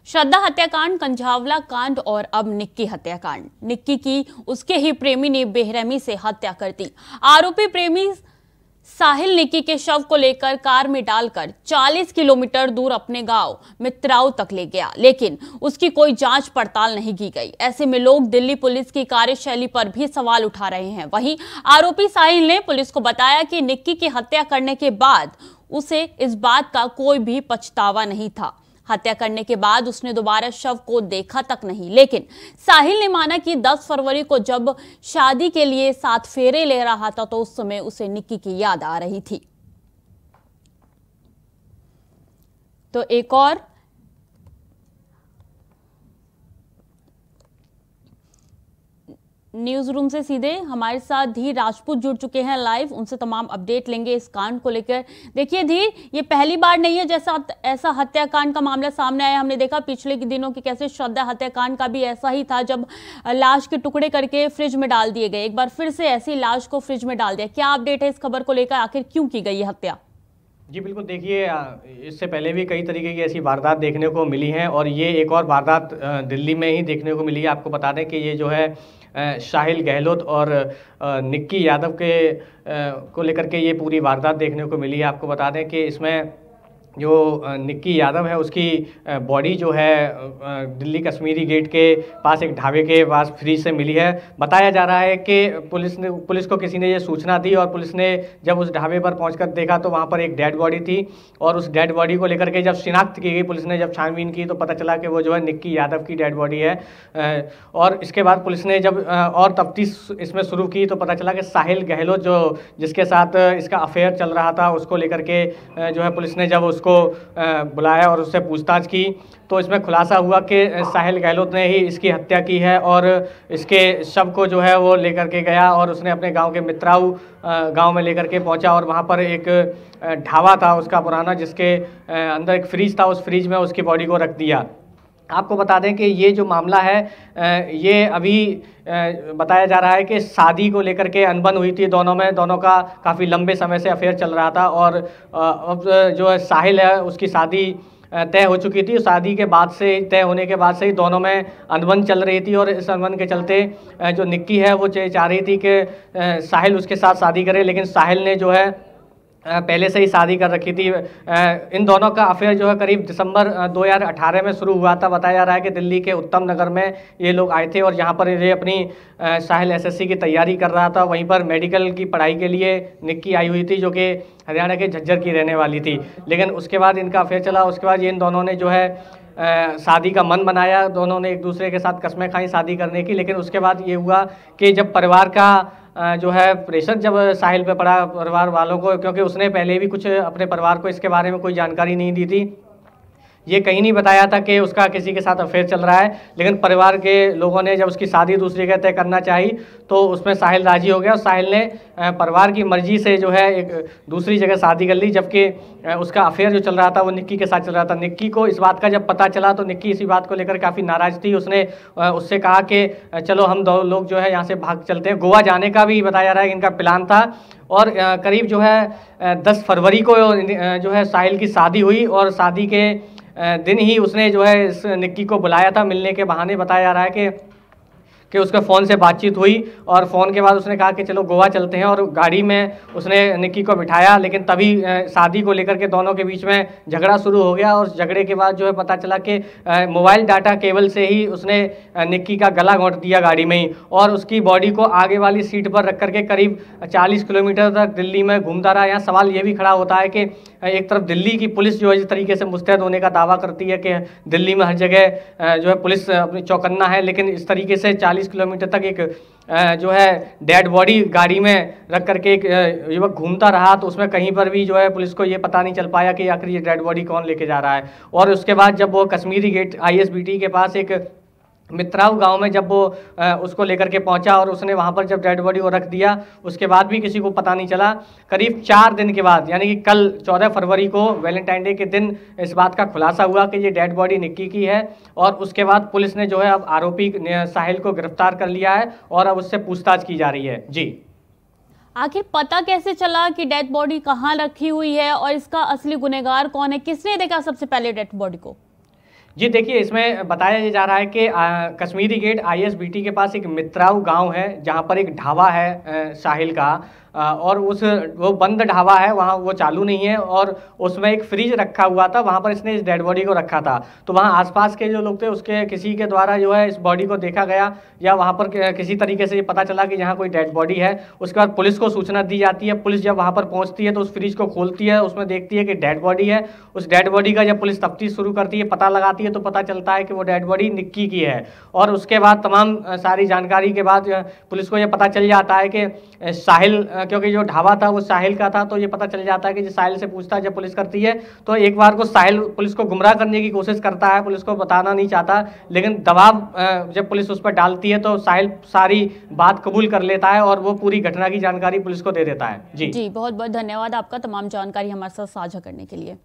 श्रद्धा हत्याकांड, कंझावला कांड और अब निक्की हत्याकांड। निक्की की उसके ही प्रेमी ने बेरहमी से हत्या कर दी। आरोपी प्रेमी साहिल निक्की के शव को लेकर कार में डालकर 40 किलोमीटर दूर अपने गांव मित्राऊ तक ले गया, लेकिन उसकी कोई जांच पड़ताल नहीं की गई। ऐसे में लोग दिल्ली पुलिस की कार्यशैली पर भी सवाल उठा रहे हैं। वहीं आरोपी साहिल ने पुलिस को बताया कि निक्की की हत्या करने के बाद उसे इस बात का कोई भी पछतावा नहीं था। हत्या करने के बाद उसने दोबारा शव को देखा तक नहीं, लेकिन साहिल ने माना कि 10 फरवरी को जब शादी के लिए 7 फेरे ले रहा था तो उस समय उसे निक्की की याद आ रही थी। तो एक और न्यूज रूम से सीधे हमारे साथ धीर राजपूत जुड़ चुके हैं लाइव, उनसे तमाम अपडेट लेंगे इस कांड को लेकर। देखिए धीर, ये पहली बार नहीं है जैसा ऐसा हत्याकांड का मामला सामने आया। हमने देखा पिछले के दिनों की कैसे श्रद्धा हत्याकांड का भी ऐसा ही था, जब लाश के टुकड़े करके फ्रिज में डाल दिए गए। एक बार फिर से ऐसी लाश को फ्रिज में डाल दिया। क्या अपडेट है इस खबर को लेकर, आखिर क्यों की गई हत्या? जी बिल्कुल, देखिए इससे पहले भी कई तरीके की ऐसी वारदात देखने को मिली हैं और ये एक और वारदात दिल्ली में ही देखने को मिली है। आपको बता दें कि ये जो है साहिल गहलोत और निक्की यादव के को लेकर के ये पूरी वारदात देखने को मिली है। आपको बता दें कि इसमें जो निक्की यादव है उसकी बॉडी जो है दिल्ली कश्मीरी गेट के पास एक ढाबे के पास फ्रिज से मिली है। बताया जा रहा है कि पुलिस को किसी ने ये सूचना दी और पुलिस ने जब उस ढाबे पर पहुंचकर देखा तो वहां पर एक डेड बॉडी थी और उस डेड बॉडी को लेकर के जब शिनाख्त की गई, पुलिस ने जब छानबीन की तो पता चला कि वो जो है निक्की यादव की डेड बॉडी है। और इसके बाद पुलिस ने जब और तफ्तीश इसमें शुरू की तो पता चला कि साहिल गहलोत जिसके साथ इसका अफेयर चल रहा था उसको लेकर के जो है पुलिस ने जब उसको बुलाया और उससे पूछताछ की तो इसमें खुलासा हुआ कि साहिल गहलोत ने ही इसकी हत्या की है और इसके शव को जो है वो लेकर के गया और उसने अपने गांव के मित्राऊ गांव में लेकर के पहुंचा और वहां पर एक ढाबा था उसका पुराना, जिसके अंदर एक फ्रिज था, उस फ्रिज में उसकी बॉडी को रख दिया। आपको बता दें कि ये जो मामला है ये अभी बताया जा रहा है कि शादी को लेकर के अनबन हुई थी दोनों का काफ़ी लंबे समय से अफेयर चल रहा था और अब जो है साहिल है उसकी शादी तय हो चुकी थी। शादी के बाद से तय होने के बाद से ही दोनों में अनबन चल रही थी और इस अनबन के चलते जो निक्की है वो चाह रही थी कि साहिल उसके साथ शादी करे, लेकिन साहिल ने जो है पहले से ही शादी कर रखी थी। इन दोनों का अफेयर जो है करीब दिसंबर 2018 में शुरू हुआ था। बताया जा रहा है कि दिल्ली के उत्तम नगर में ये लोग आए थे और यहाँ पर ये अपनी साहिल एसएससी की तैयारी कर रहा था। वहीं पर मेडिकल की पढ़ाई के लिए निक्की आई हुई थी जो कि हरियाणा के झज्जर की रहने वाली थी, लेकिन उसके बाद इनका अफेयर चला। उसके बाद इन दोनों ने जो है शादी का मन बनाया, दोनों ने एक दूसरे के साथ कस्में खाई शादी करने की। लेकिन उसके बाद ये हुआ कि जब परिवार का जो है प्रेशर जब साहिल पे पड़ा परिवार वालों को, क्योंकि उसने पहले भी कुछ अपने परिवार को इसके बारे में कोई जानकारी नहीं दी थी, ये कहीं नहीं बताया था कि उसका किसी के साथ अफेयर चल रहा है, लेकिन परिवार के लोगों ने जब उसकी शादी दूसरी जगह तय करना चाही तो उसमें साहिल राजी हो गया और साहिल ने परिवार की मर्जी से जो है एक दूसरी जगह शादी कर ली, जबकि उसका अफेयर जो चल रहा था वो निक्की के साथ चल रहा था। निक्की को इस बात का जब पता चला तो निक्की इसी बात को लेकर काफ़ी नाराज़ थी। उसने उससे कहा कि चलो हम दो लोग जो है यहाँ से भाग चलते हैं। गोवा जाने का भी बताया जा रहा है कि इनका प्लान था और करीब जो है 10 फरवरी को जो है साहिल की शादी हुई और शादी के दिन ही उसने जो है इस निक्की को बुलाया था मिलने के बहाने। बताया जा रहा है कि उसके फ़ोन से बातचीत हुई और फ़ोन के बाद उसने कहा कि चलो गोवा चलते हैं और गाड़ी में उसने निक्की को बिठाया, लेकिन तभी शादी को लेकर के दोनों के बीच में झगड़ा शुरू हो गया और झगड़े के बाद जो है पता चला कि मोबाइल डाटा केबल से ही उसने निक्की का गला घोंट दिया गाड़ी में ही और उसकी बॉडी को आगे वाली सीट पर रख करके करीब 40 किलोमीटर तक दिल्ली में घूमता रहा। यहाँ सवाल ये भी खड़ा होता है कि एक तरफ दिल्ली की पुलिस जो है इस तरीके से मुस्तैद होने का दावा करती है कि दिल्ली में हर जगह जो है पुलिस अपनी चौकन्ना है, लेकिन इस तरीके से 40 किलोमीटर तक एक जो है डेड बॉडी गाड़ी में रख करके एक युवक घूमता रहा तो उसमें कहीं पर भी जो है पुलिस को ये पता नहीं चल पाया कि आखिर ये डेड बॉडी कौन लेके जा रहा है। और उसके बाद जब वो कश्मीरी गेट ISBT के पास एक मित्राऊ गांव में जब वो उसको लेकर के पहुंचा और उसने वहां पर जब डेड बॉडी को रख दिया, उसके बाद भी किसी को पता नहीं चला। करीब 4 दिन के बाद यानी कि कल 14 फरवरी को वैलेंटाइन डे के दिन इस बात का खुलासा हुआ कि ये डेड बॉडी निक्की की है और उसके बाद पुलिस ने जो है अब आरोपी साहिल को गिरफ्तार कर लिया है और अब उससे पूछताछ की जा रही है। जी, आखिर पता कैसे चला कि डेड बॉडी कहाँ रखी हुई है और इसका असली गुनहगार कौन है? किसने देखा सबसे पहले डेड बॉडी को? जी देखिए, इसमें बताया जा रहा है कि कश्मीरी गेट आईएसबीटी के पास एक मित्राऊ गांव है जहां पर एक ढाबा है साहिल का, और वो बंद ढाबा है, वहाँ वो चालू नहीं है, और उसमें एक फ्रिज रखा हुआ था, वहाँ पर इसने इस डेड बॉडी को रखा था। तो वहाँ आसपास के जो लोग थे उसके किसी के द्वारा जो है इस बॉडी को देखा गया, या वहाँ पर किसी तरीके से ये पता चला कि यहाँ कोई डेड बॉडी है। उसके बाद पुलिस को सूचना दी जाती है। पुलिस जब वहाँ पर पहुँचती है तो उस फ्रिज को खोलती है, उसमें देखती है कि डेड बॉडी है। उस डेड बॉडी का जब पुलिस तफ्तीश शुरू करती है, पता लगाती है, तो पता चलता है कि वो डेड बॉडी निक्की की है। और उसके बाद तमाम सारी जानकारी के बाद पुलिस को ये पता चल जाता है कि साहिल, क्योंकि जो ढाबा था वो साहिल का था, तो ये पता चल जाता है कि जो साहिल से पूछताछ जब पुलिस करती है तो एक बार को साहिल पुलिस को गुमराह करने की कोशिश करता है, पुलिस को बताना नहीं चाहता, लेकिन दबाव जब पुलिस उस पर डालती है तो साहिल सारी बात कबूल कर लेता है और वो पूरी घटना की जानकारी पुलिस को दे देता है। जी बहुत बहुत धन्यवाद आपका तमाम जानकारी हमारे साथ साझा करने के लिए।